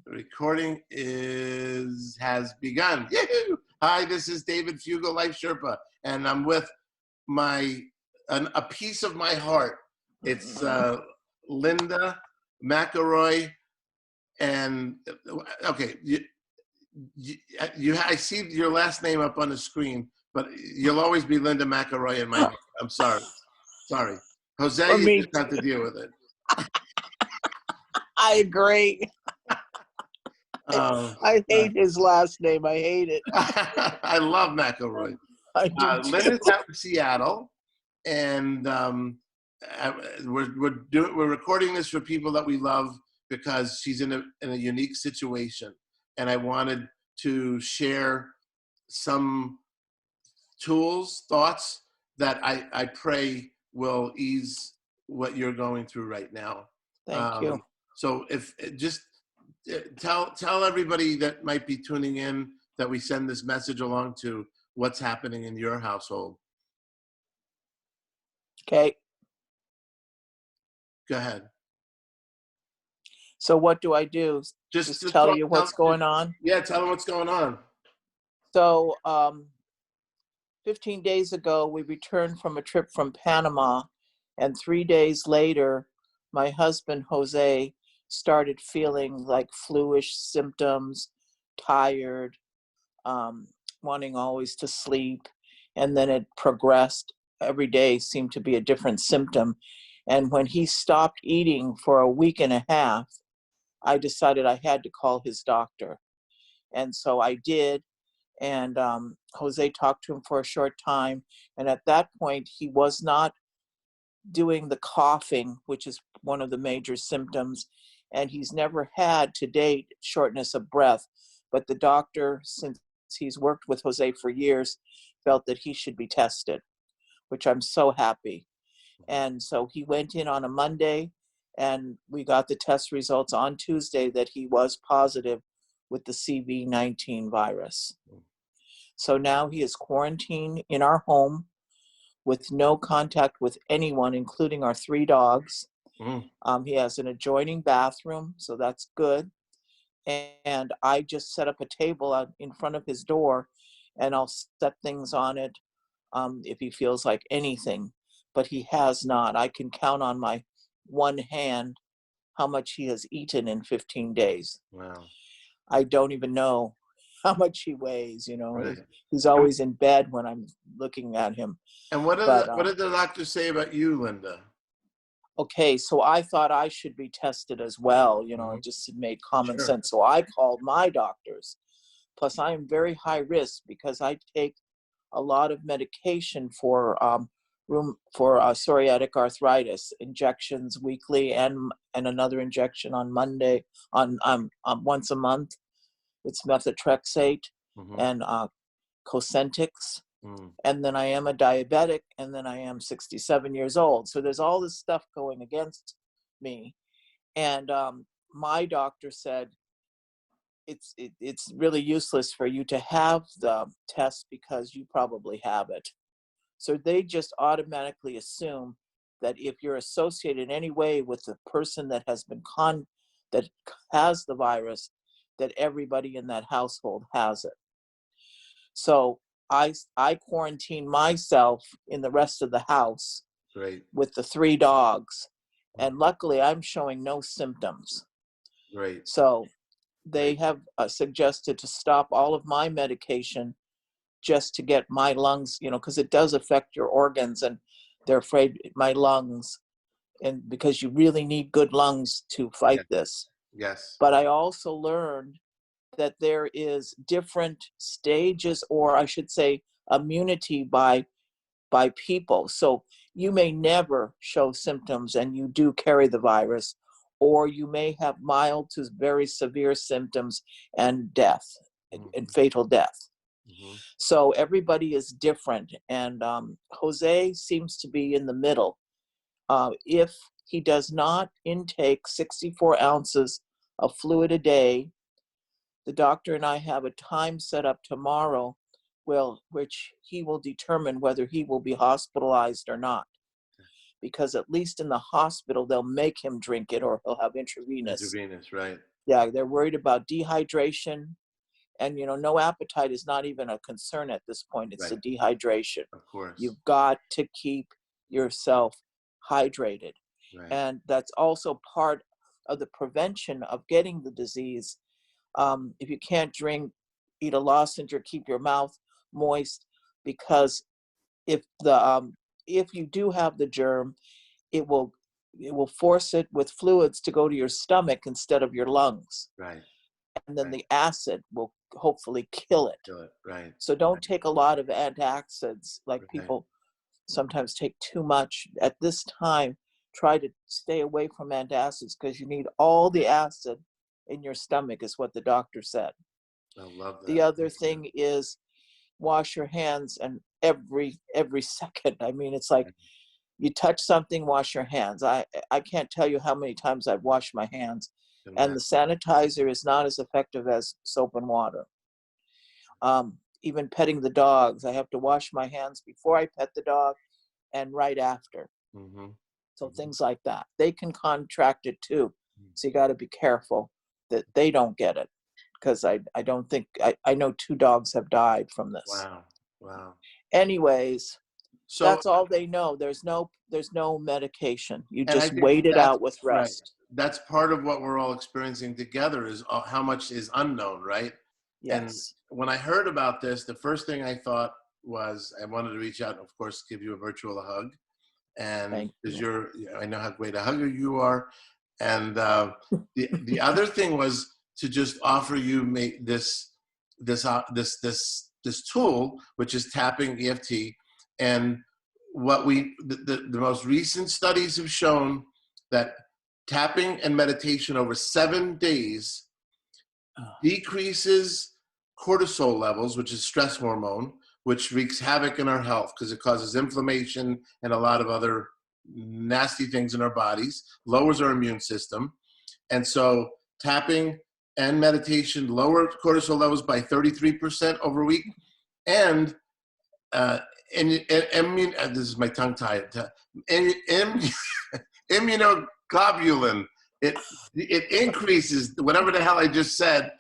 Recording has begun. Yahoo! Hi, this is David Fugal, Life Sherpa, and I'm with a piece of my heart. It's Linda McElroy, and okay, I see your last name up on the screen, but you'll always be Linda McElroy in my heart. I'm sorry. Jose, you just have to deal with it. I agree. I hate his last name. I hate it. I love McElroy. I do too. Linda's out in Seattle, and we're recording this for people that we love because she's in a unique situation, and I wanted to share some tools, thoughts that I pray will ease what you're going through right now. Thank you. So if just tell everybody that might be tuning in that we send this message along to what's happening in your household. Okay. Go ahead. So what do I do? Just tell you what's going on? Yeah, tell them what's going on. So 15 days ago, we returned from a trip from Panama, and 3 days later, my husband, Jose, started feeling like flu-ish symptoms, tired, wanting always to sleep, and then it progressed. Every day seemed to be a different symptom. And when he stopped eating for a week and a half, I decided I had to call his doctor. And so I did. And Jose talked to him for a short time. And at that point, he was not doing the coughing, which is one of the major symptoms. And he's never had to date shortness of breath. But the doctor, since he's worked with Jose for years, felt that he should be tested, which I'm so happy. And so he went in on a Monday, and we got the test results on Tuesday that he was positive with the CV-19 virus. So now he is quarantined in our home with no contact with anyone, including our 3 dogs. He has an adjoining bathroom, so that's good. And I just set up a table out in front of his door, and I'll set things on it if he feels like anything. But he has not. I can count on my one hand how much he has eaten in 15 days. Wow. I don't even know how much he weighs, Right. He's always in bed when I'm looking at him. And what did the doctor say about you, Linda? Okay, so I thought I should be tested as well, it just made common sense. So I called my doctors. Plus, I am very high risk because I take a lot of medication for psoriatic arthritis, injections weekly, and another injection on Monday, on once a month. It's methotrexate and Cosentyx. And then I am a diabetic, and then I am 67 years old. So there's all this stuff going against me. And my doctor said, it's really useless for you to have the test because you probably have it. So they just automatically assume that if you're associated in any way with the person that has that has the virus, that everybody in that household has it. So I quarantine myself in the rest of the house. Great. With the 3 dogs. And luckily I'm showing no symptoms. Great. So they have suggested to stop all of my medication just to get my lungs, because it does affect your organs, and they're afraid my lungs, and because you really need good lungs to fight this. Yes. But I also learned that there is different stages, or I should say immunity by people. So you may never show symptoms and you do carry the virus, or you may have mild to very severe symptoms and death, and fatal death. So everybody is different. And Jose seems to be in the middle. If he does not intake 64 ounces of fluid a day, the doctor and I have a time set up tomorrow, which he will determine whether he will be hospitalized or not. Because at least in the hospital, they'll make him drink it, or he'll have intravenous. Intravenous, right. Yeah, they're worried about dehydration, and no appetite is not even a concern at this point. It's Right. the dehydration. Of course. You've got to keep yourself hydrated, Right. and that's also part of the prevention of getting the disease. If you can't drink, eat a lozenge or keep your mouth moist, because if you do have the germ, it will force it with fluids to go to your stomach instead of your lungs, Right. and then Right. the acid will hopefully kill it. Do it. Right. So don't Right. take a lot of antacids like Right. people sometimes take too much at this time. Try to stay away from antacids because you need all the acid in your stomach, is what the doctor said. I love The that. other Thank you. thing is wash your hands, and every second. I mean, it's like you touch something, wash your hands. I can't tell you how many times I've washed my hands, Can and imagine. the sanitizer is not as effective as soap and water. Even petting the dogs, I have to wash my hands before I pet the dog and right after. Mm-hmm. So Mm-hmm. things like that. They can contract it too. So you got to be careful that they don't get it, because I don't think, I know 2 dogs have died from this. Wow. Wow. Anyways, So, that's all they know. There's no medication. You and I just think wait it that's out with right. rest. That's part of what we're all experiencing together is how much is unknown, right? And Yes. when I heard about this, the first thing I thought was I wanted to reach out and, of course, give you a virtual hug. And Thank because you. I know how great a hugger you are. And the other thing was to just offer you this tool, which is tapping EFT. And the most recent studies have shown that tapping and meditation over 7 days decreases cortisol levels, which is stress hormone, which wreaks havoc in our health because it causes inflammation and a lot of other nasty things in our bodies, lowers our immune system. And so tapping and meditation lower cortisol levels by 33% over a week. And uh, this is my tongue tied. Immunoglobulin. It increases whatever the hell I just said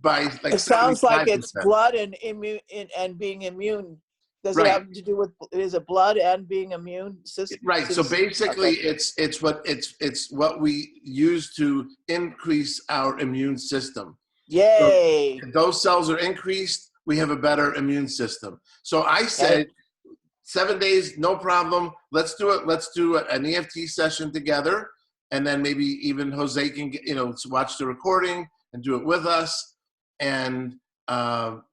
by like It sounds like it's 75%. blood and immune and being immune. Does it Right. have to do with, is it blood and being immune Right. So basically, Okay. it's what we use to increase our immune system. So Yay. if those cells are increased, we have a better immune system. So I Okay. said 7 days, no problem. Let's do it. Let's do an EFT session together, and then maybe even Jose can watch the recording and do it with us, and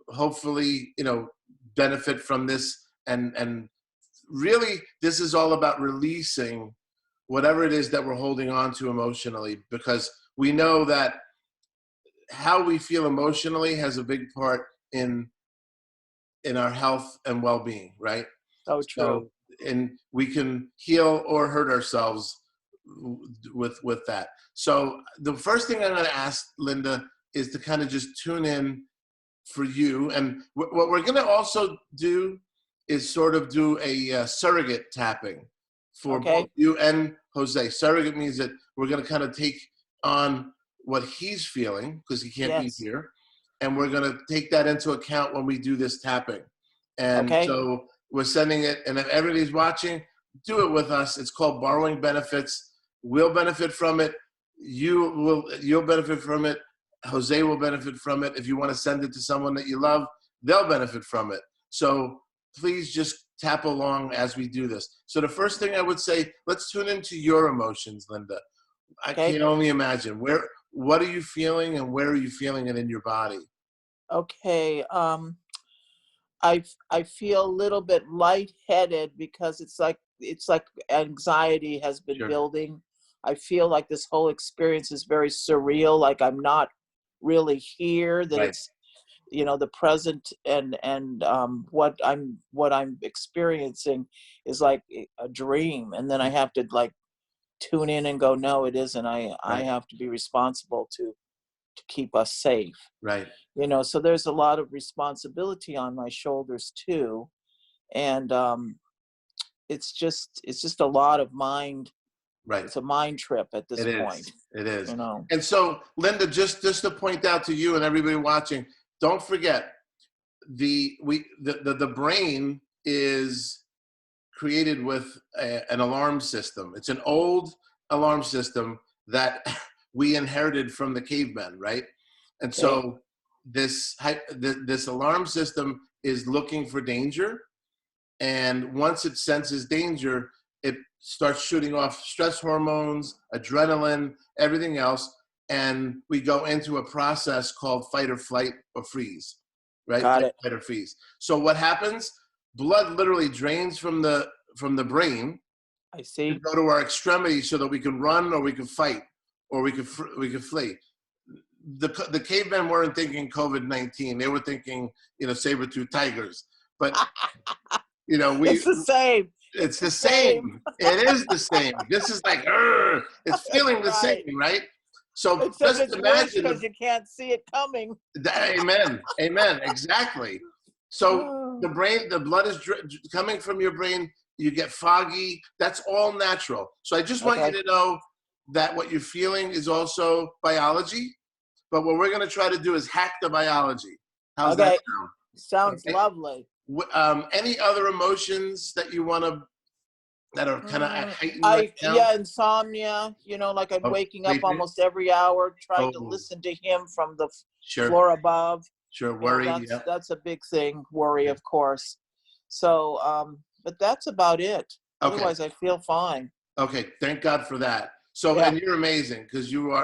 hopefully benefit from this. And really, this is all about releasing whatever it is that we're holding on to emotionally, because we know that how we feel emotionally has a big part in our health and well-being, right? So true. So, and we can heal or hurt ourselves with that. So the first thing I'm going to ask Linda is to kind of just tune in for you. And what we're going to also do is sort of do a surrogate tapping for both Okay. you and Jose. Surrogate means that we're going to kind of take on what he's feeling because he can't be Yes. here. And we're going to take that into account when we do this tapping. And Okay. so we're sending it, and if everybody's watching, do it with us. It's called Borrowing Benefits. We'll benefit from it. You'll benefit from it. Jose will benefit from it. If you want to send it to someone that you love, they'll benefit from it. So please just tap along as we do this. So the first thing I would say, let's tune into your emotions, Linda. I Okay. can only imagine what are you feeling and where are you feeling it in your body? Okay. I feel a little bit lightheaded because it's like anxiety has been Sure. building. I feel like this whole experience is very surreal, like I'm not really here, that Right. it's the present, and what I'm experiencing is like a dream, and then I have to like tune in and go, no, it isn't. I Right. have to be responsible to keep us safe. Right. So there's a lot of responsibility on my shoulders too, and it's just a lot of mind Right. It's a mind trip at this It point, is. It is. you know. And so, Linda, just to point out to you and everybody watching, don't forget the brain is created with an alarm system. It's an old alarm system that we inherited from the cavemen, right? And Okay. so this alarm system is looking for danger, and once it senses danger, it starts shooting off stress hormones, adrenaline, everything else, and we go into a process called fight or flight or freeze, right? Got it. Fight or freeze. So what happens? Blood literally drains from the brain I to see. go to our extremities so that we can run or we can fight or we could flee. The cavemen weren't thinking COVID-19; they were thinking, saber-tooth tigers. But It's the same. it's the same. It is the same. This is like, it's feeling the Right. same, right? So Except just it's worse imagine. because you can't see it coming. Amen. Amen. Exactly. So the brain, the blood is coming from your brain. You get foggy. That's all natural. So I just want you to know that what you're feeling is also biology. But what we're going to try to do is hack the biology. How's that sound? Sounds lovely. Any other emotions that you want to, that are kind of heightened right now? Yeah, insomnia, like I'm waking up almost every hour trying to listen to him from the floor above. Sure, worry. That's a big thing, worry, of course. So, but that's about it. Okay. Otherwise, I feel fine. Okay, thank God for that. So, and you're amazing because you're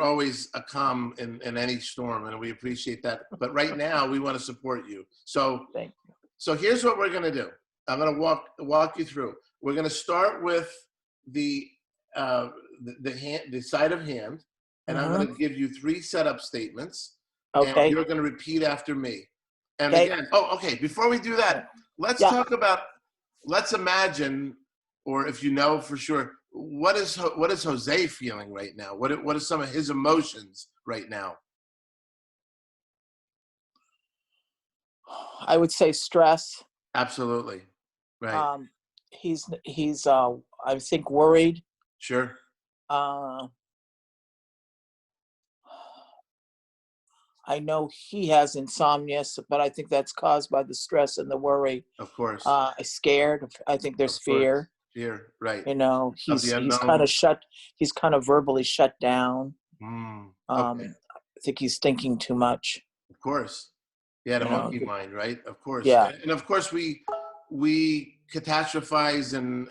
always a calm in any storm, and we appreciate that. But right now, we want to support you. So, thank you. So here's what we're going to do. I'm going to walk you through. We're going to start with the side of hand, and I'm going to give you 3 setup statements, and you're going to repeat after me. And again, before we do that, let's talk about. Let's imagine, or if you know for sure, what is Jose feeling right now? What are some of his emotions right now? I would say stress. Absolutely. Right. He's I think worried. Sure. I know he has insomnia, but I think that's caused by the stress and the worry. Of course. Scared. I think there's fear. Fear, right. He's kind of he's kind of verbally shut down. I think he's thinking too much. Of course. Yeah, the monkey mind, right? Of course. Yeah. And of course we catastrophize and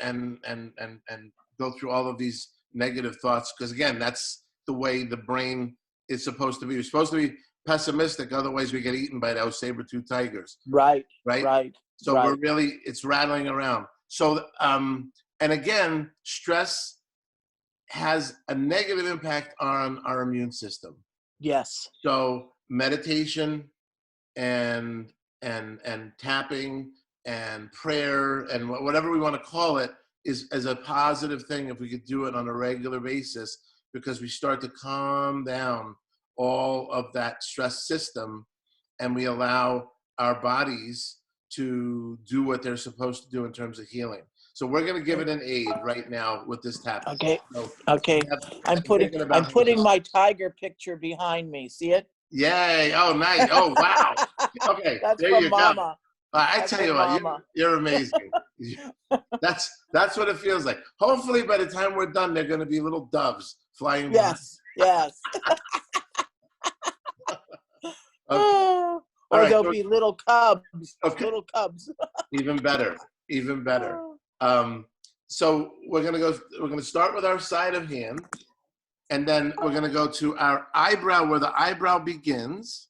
go through all of these negative thoughts because again, that's the way the brain is supposed to be. We're supposed to be pessimistic, otherwise we get eaten by those saber-tooth tigers. Right. So we're really, it's rattling around. So, and again, stress has a negative impact on our immune system. Yes. So meditation and tapping and prayer and whatever we want to call it is as a positive thing if we could do it on a regular basis, because we start to calm down all of that stress system and we allow our bodies to do what they're supposed to do in terms of healing. So we're going to give it an aid right now with this tapping. Okay. I'm putting my tiger picture behind me. See it? Yay. Oh, nice. Oh, wow. Okay. That's there from you Mama. Go. I tell you what, you're amazing. That's what it feels like. Hopefully by the time we're done, they're going to be little doves flying. Yes. Or there'll be little cubs. Okay. Little cubs. Even better. So we're going to start with our side of hand, and then we're going to go to our eyebrow where the eyebrow begins.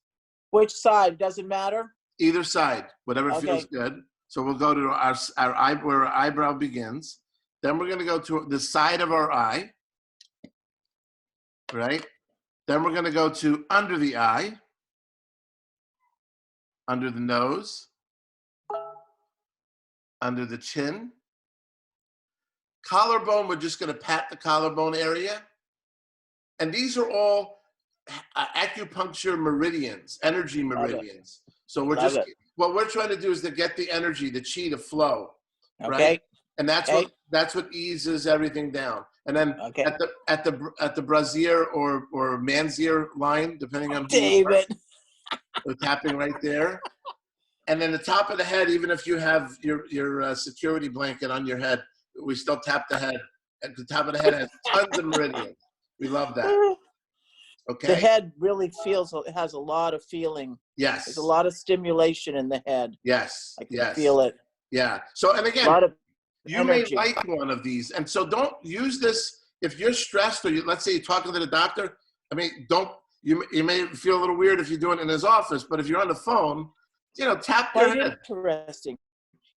Which side? Doesn't matter? Either side, whatever feels good. So we'll go to our eye where our eyebrow begins. Then we're going to go to the side of our eye, right? Then we're going to go to under the eye, under the nose, under the chin. Collarbone, we're just going to pat the collarbone area. And these are all acupuncture meridians, energy meridians. So what we're trying to do is to get the energy, the chi to flow, right? And Okay. that's what eases everything down. And then Okay. at the brassiere or mansier line, depending on who you are, David. we're tapping right there. And then the top of the head, even if you have your security blanket on your head, we still tap the head. And the top of the head has tons of meridians. We love that. The Okay. head really feels, it has a lot of feeling. There's a Yes. lot of stimulation in the head. Yes. I can Yes. feel it. Yeah. So, and A again, lot of you may energy. like one of these, and so don't use this if you're stressed, or let's say you're talking to the doctor. I mean, don't you may feel a little weird if you're doing it in his office, but if you're on the phone, tap your Quite head. interesting.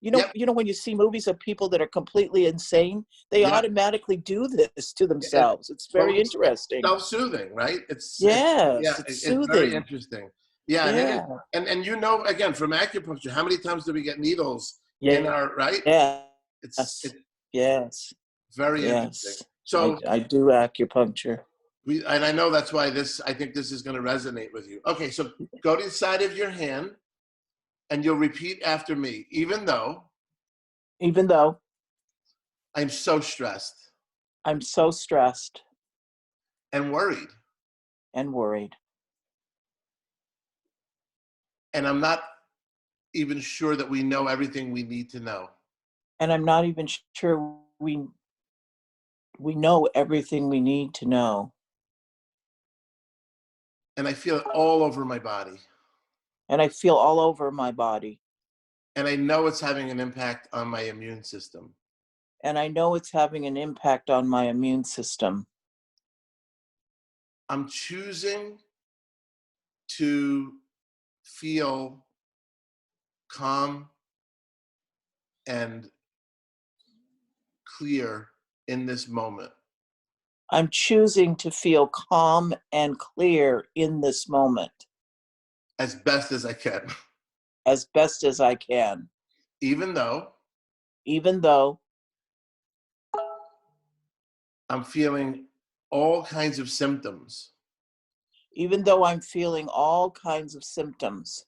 Yep. When you see movies of people that are completely insane, they Yep. automatically do this to themselves. It's very It's interesting. self-soothing, right? Yes, Yeah, it's it's very soothing. interesting. Yeah, and Yeah. again, from acupuncture, how many times do we get needles in Yeah. our right? Yes. It's Yes. very interesting. Yes. So I do acupuncture. and I know that's why I think this is going to resonate with you. Okay, so go to the side of your hand and you'll repeat after me. Even though Even though I'm so stressed I'm so stressed and worried, and worried, and I'm not even sure that we know everything we need to know. and I'm not even sure we know everything we need to know. And I feel it all over my body. And I feel all over my body. And I know it's having an impact on my immune system. And I know it's having an impact on my immune system. I'm choosing to feel calm and clear in this moment I'm choosing to feel calm and clear in this moment as best as I can, as best as I can, even though even though I'm feeling all kinds of symptoms I'm feeling all kinds of symptoms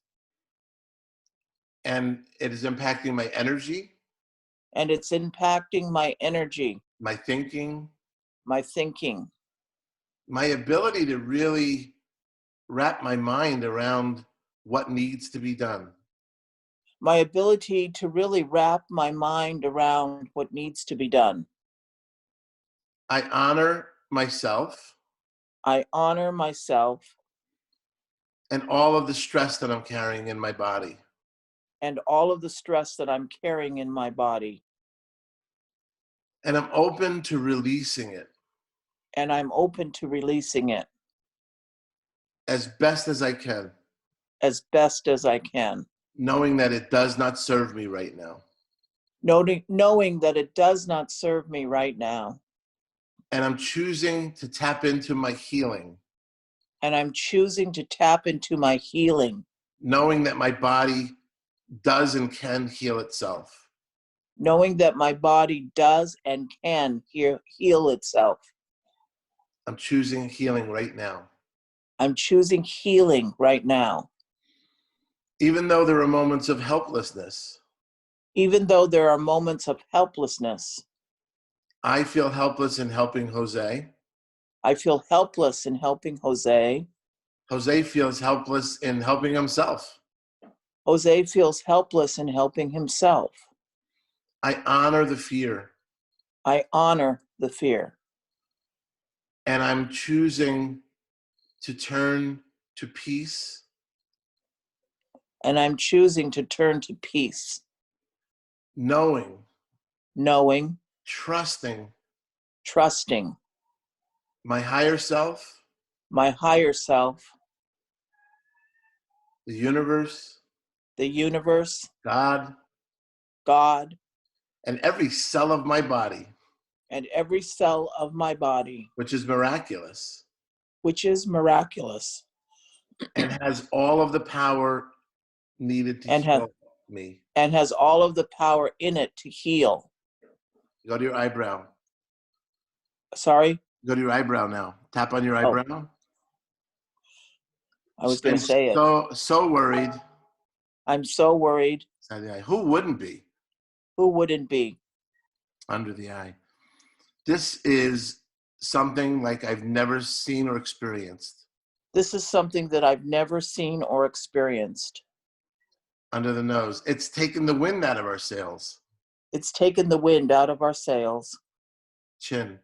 and it is impacting my energy, and it's impacting my energy, my thinking, my thinking, my ability to really wrap my mind around what needs to be done. my ability to really wrap my mind around what needs to be done. I honor myself I honor myself and all of the stress that I'm carrying in my body. and all of the stress that I'm carrying in my body. And I'm open to releasing it And I'm open to releasing it as best as I can, as best as I can, knowing that it does not serve me right now. knowing that it does not serve me right now. And I'm choosing to tap into my healing, And I'm choosing to tap into my healing, knowing that my body does and can heal itself. knowing that my body does and can heal itself. I'm choosing healing right now. I'm choosing healing right now. Even though there are moments of helplessness, Even though there are moments of helplessness, I feel helpless in helping Jose. I feel helpless in helping Jose. Jose feels helpless in helping himself. Jose feels helpless in helping himself. I honor the fear. I honor the fear. And I'm choosing to turn to peace, And I'm choosing to turn to peace, knowing, knowing, trusting trusting my higher self, my higher self, the universe, the universe, God, God, and every cell of my body, and every cell of my body, which is miraculous which is miraculous and has all of the power needed to and, ha- heal me. and has all of the power in it to heal. Go to your eyebrow. Sorry? Go to your eyebrow now. Tap on your Oh, eyebrow. I was going to say it. So worried. I'm so worried. Who wouldn't be? Who wouldn't be? under the eye. This is something like I've never seen or experienced. This is something that I've never seen or experienced. Under the nose. It's taken the wind out of our sails. It's taken the wind out of our sails. Chin.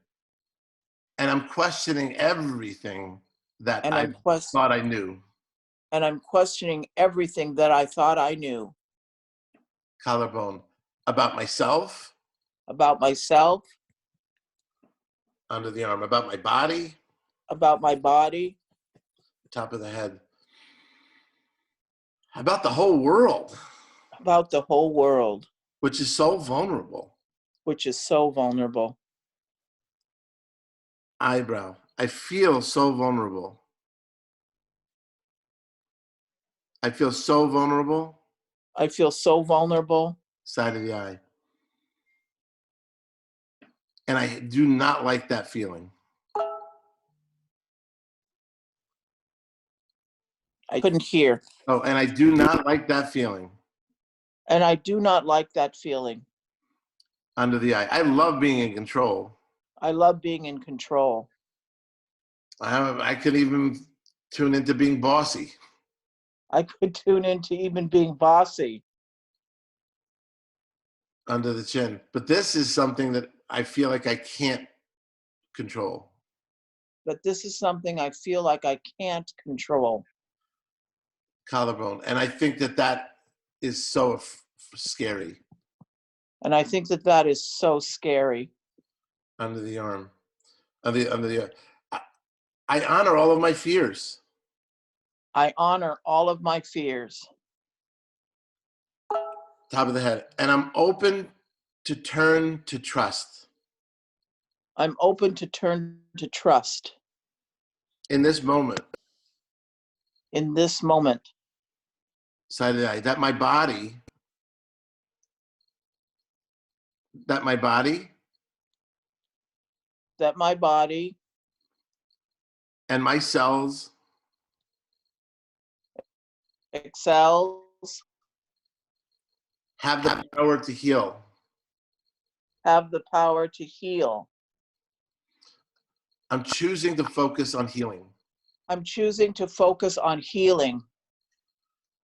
And I'm questioning everything that And I thought I knew. and I'm questioning everything that I thought I knew Collarbone. About myself. about myself, Under the arm. About my body. about my body, Top of the head. About the whole world, about the whole world, which is so vulnerable. which is so vulnerable. Eyebrow. I feel so vulnerable. I feel so vulnerable. I feel so vulnerable. Side of the eye. And I do not like that feeling. I couldn't hear. Oh, and I do not like that feeling. And I do not like that feeling. Under the eye. I love being in control. I love being in control. I could even tune into being bossy. I could tune into even being bossy. Under the chin. But this is something that I feel like I can't control. But this is something I feel like I can't control. Collarbone. And I think that that is so scary. And I think that that is so scary. Under the arm. Under the I honor all of my fears. I honor all of my fears. Top of the head. And I'm open to turn to trust. I'm open to turn to trust In this moment. in this moment. Side of the eye. That my body That my body and my cells excels, have the power to heal. have the power to heal. I'm choosing to focus on healing. I'm choosing to focus on healing.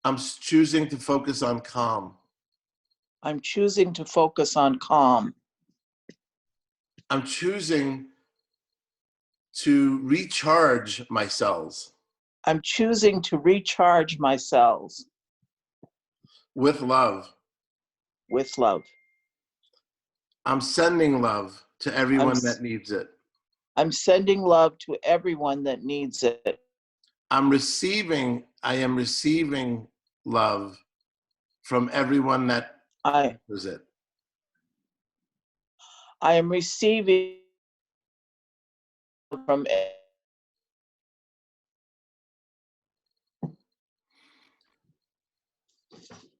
I'm choosing to focus on calm. I'm choosing to focus on calm. I'm choosing to recharge my cells I'm choosing to recharge my cells with love. with love. I'm sending love to everyone that needs it. I'm sending love to everyone that needs it. I am receiving love from everyone that needs it. I am receiving from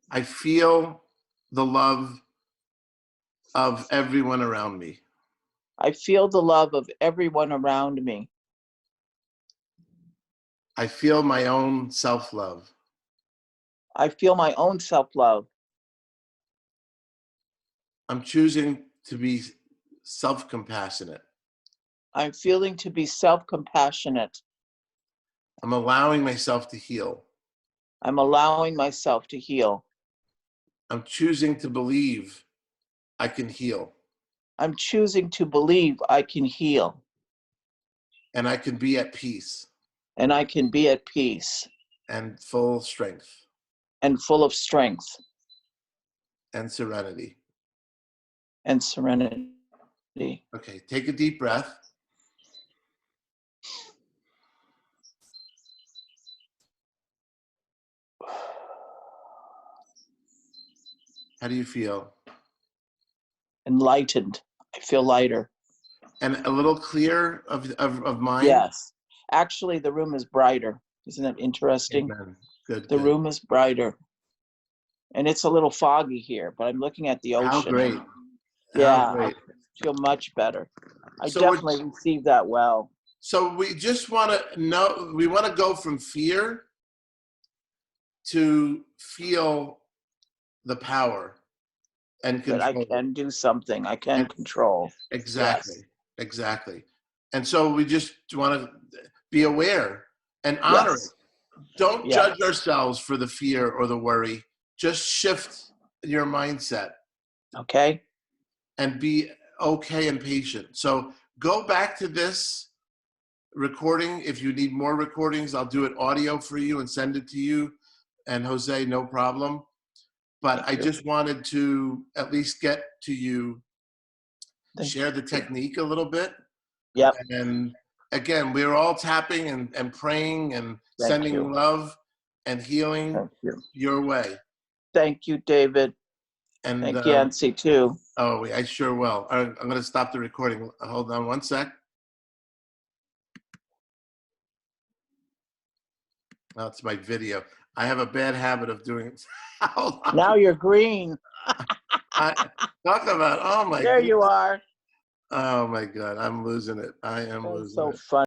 I feel the love of everyone around me. I feel the love of everyone around me. I feel my own self-love. I feel my own self-love. I'm choosing to be self-compassionate. I'm feeling to be self-compassionate. I'm allowing myself to heal. I'm allowing myself to heal. I'm choosing to believe I can heal. I'm choosing to believe I can heal. And I can be at peace. And I can be at peace. And full strength. And full of strength. And serenity. And serenity. Okay, take a deep breath. How do you feel? Enlightened. I feel lighter. And a little clear of mind? Yes. Actually, the room is brighter. Isn't that interesting? Amen. Good. The room is brighter. And it's a little foggy here, but I'm looking at the ocean. How great. Yeah, How great. I feel much better. I definitely received that well. So we just want to know, we want to go from fear to feel the power and that I control. can do something. I can And control. exactly, Yes. exactly. And so we just want to be aware and honor it. Yes. Don't Yes. judge ourselves for the fear or the worry. Just shift your mindset Okay. and be okay and patient. So go back to this recording. If you need more recordings, I'll do it audio for you and send it to you. And Jose, no problem. But Thank I you. just wanted to at least get to you, Thank share the you. technique a little bit. Yep. And again, we're all tapping and praying and Thank sending you. love and healing Thank you. your way. Thank you, David. And Thank Yancy too. oh, I sure will. I'm going to stop the recording. Hold on one sec. Well, it's my video. I have a bad habit of doing it. Hold on. Now you're green. I, talk about, oh my There you goodness. are. Oh my God. I'm losing it. I am That's losing so it. funny.